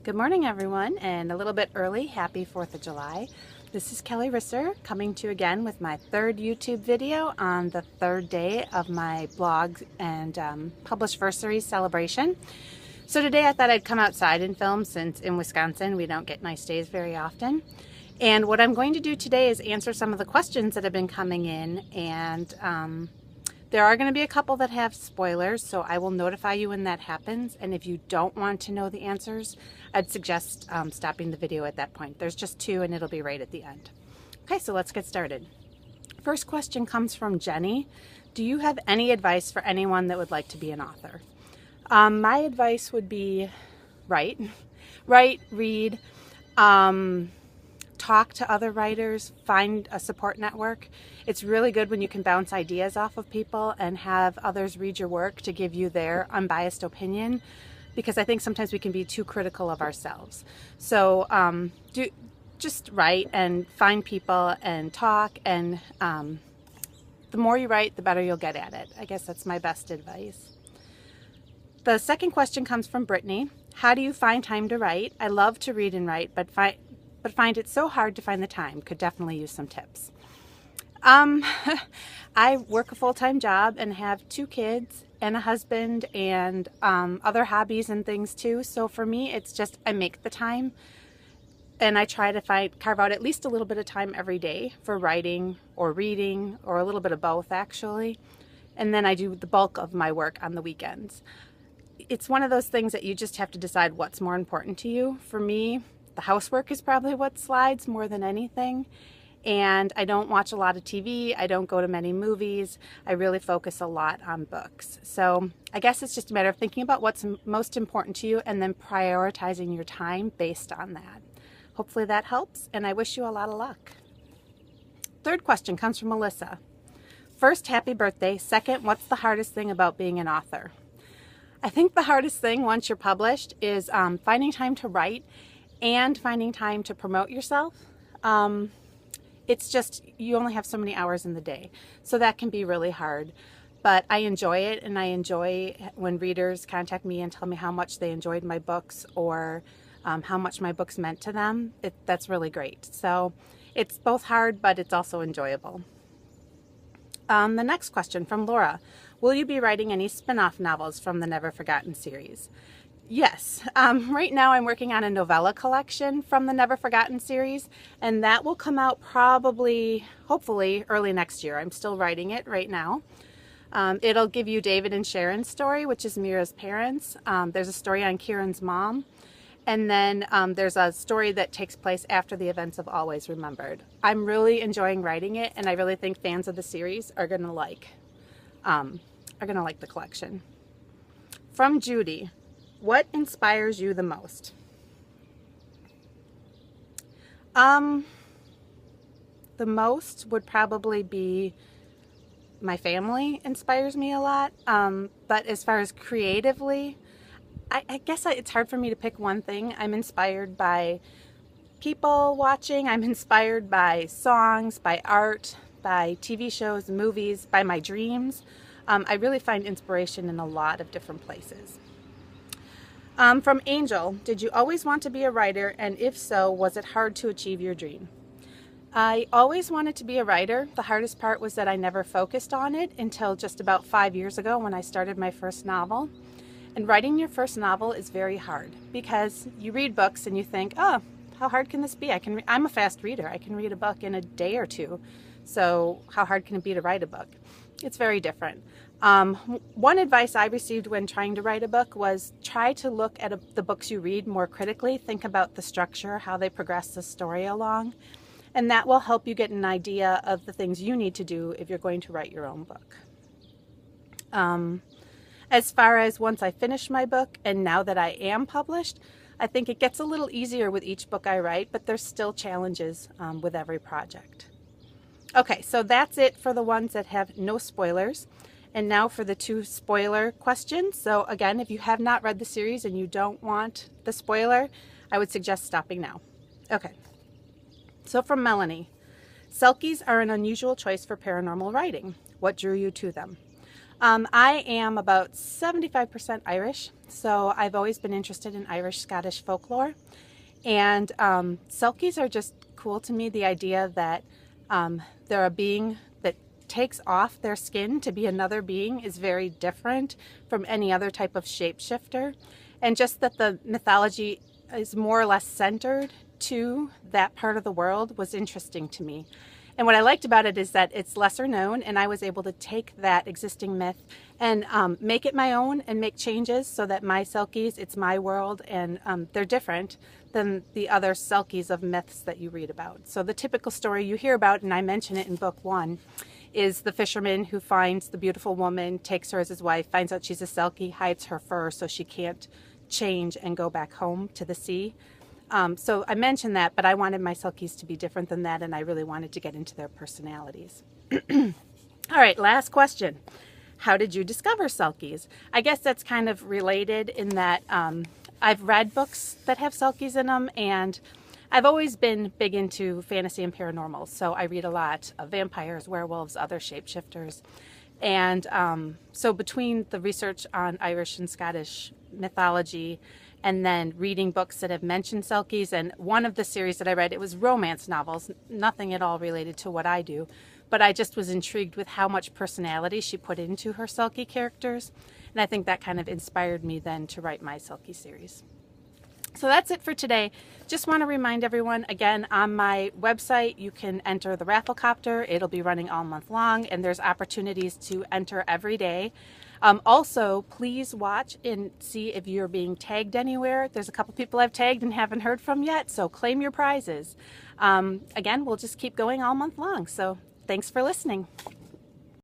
Good morning, everyone, and a little bit early, happy 4th of July. This is Kelly Risser coming to you again with my third YouTube video on the third day of my blog and publishversary celebration. So today I thought I'd come outside and film since in Wisconsin we don't get nice days very often. And what I'm going to do today is answer some of the questions that have been coming in, and there are going to be a couple that have spoilers, so I will notify you when that happens. And if you don't want to know the answers, I'd suggest stopping the video at that point. There's just two and it'll be right at the end. Okay, so let's get started. First question comes from Jenny. Do you have any advice for anyone that would like to be an author? My advice would be write, read, talk to other writers, find a support network. It's really good when you can bounce ideas off of people and have others read your work to give you their unbiased opinion, because I think sometimes we can be too critical of ourselves. So just write and find people and talk, and the more you write, the better you'll get at it. I guess that's my best advice. The second question comes from Brittany. How do you find time to write? I love to read and write, but find it so hard to find the time. Could definitely use some tips. I work a full-time job and have 2 kids and a husband and other hobbies and things too. So for me, it's just I make the time, and I try to carve out at least a little bit of time every day for writing or reading, or a little bit of both actually. And then I do the bulk of my work on the weekends. It's one of those things that you just have to decide what's more important to you. For me, the housework is probably what slides more than anything. And I don't watch a lot of TV. I don't go to many movies. I really focus a lot on books. So I guess it's just a matter of thinking about what's most important to you and then prioritizing your time based on that. Hopefully that helps, and I wish you a lot of luck. Third question comes from Melissa. First, happy birthday. Second, what's the hardest thing about being an author? I think the hardest thing once you're published is finding time to write and finding time to promote yourself. It's just, you only have so many hours in the day, so that can be really hard. But I enjoy it, and I enjoy when readers contact me and tell me how much they enjoyed my books, or how much my books meant to them. That's really great. So it's both hard, but it's also enjoyable. The next question from Laura. Will you be writing any spin-off novels from the Never Forgotten series? Yes. Right now I'm working on a novella collection from the Never Forgotten series, and that will come out probably, hopefully, early next year. I'm still writing it right now. It'll give you David and Sharon's story, which is Mira's parents. There's a story on Kieran's mom, and then there's a story that takes place after the events of Always Remembered. I'm really enjoying writing it, and I really think fans of the series are gonna like the collection. From Judy. What inspires you the most? The most would probably be my family inspires me a lot. But as far as creatively, I guess it's hard for me to pick one thing. I'm inspired by people watching. I'm inspired by songs, by art, by TV shows, movies, by my dreams. I really find inspiration in a lot of different places. From Angel, did you always want to be a writer, and if so, was it hard to achieve your dream? I always wanted to be a writer. The hardest part was that I never focused on it until just about 5 years ago when I started my first novel. And writing your first novel is very hard, because you read books and you think, oh, how hard can this be? I'm a fast reader. I can read a book in a day or two. So how hard can it be to write a book? It's very different. One advice I received when trying to write a book was try to look at the books you read more critically. Think about the structure, how they progress the story along, and that will help you get an idea of the things you need to do if you're going to write your own book. As far as once I finish my book and now that I am published, I think it gets a little easier with each book I write, but there's still challenges with every project. Okay, so that's it for the ones that have no spoilers. And now for the 2 spoiler questions. So again, if you have not read the series and you don't want the spoiler, I would suggest stopping now. Okay, so from Melanie. Selkies are an unusual choice for paranormal writing. What drew you to them? I am about 75% Irish, so I've always been interested in Irish Scottish folklore. And selkies are just cool to me. The idea that they're a being that takes off their skin to be another being is very different from any other type of shapeshifter. And just that the mythology is more or less centered to that part of the world was interesting to me. And what I liked about it is that it's lesser known, and I was able to take that existing myth and make it my own and make changes so that my selkies, it's my world, and they're different than the other selkies of myths that you read about. So the typical story you hear about, and I mention it in book 1, is the fisherman who finds the beautiful woman, takes her as his wife, finds out she's a selkie, hides her fur so she can't change and go back home to the sea. So I mentioned that, but I wanted my selkies to be different than that, and I really wanted to get into their personalities. All right, last question. How did you discover selkies? I guess that's kind of related in that I've read books that have selkies in them, and I've always been big into fantasy and paranormal, so I read a lot of vampires, werewolves, other shapeshifters. And so between the research on Irish and Scottish mythology and then reading books that have mentioned selkies, and one of the series that I read, it was romance novels, nothing at all related to what I do, but I just was intrigued with how much personality she put into her selkie characters, and I think that kind of inspired me then to write my selkie series. So that's it for today. Just want to remind everyone, again, on my website, you can enter the Rafflecopter. It'll be running all month long, and there's opportunities to enter every day. Also, please watch and see if you're being tagged anywhere. There's a couple people I've tagged and haven't heard from yet, so claim your prizes. Again, we'll just keep going all month long. So thanks for listening.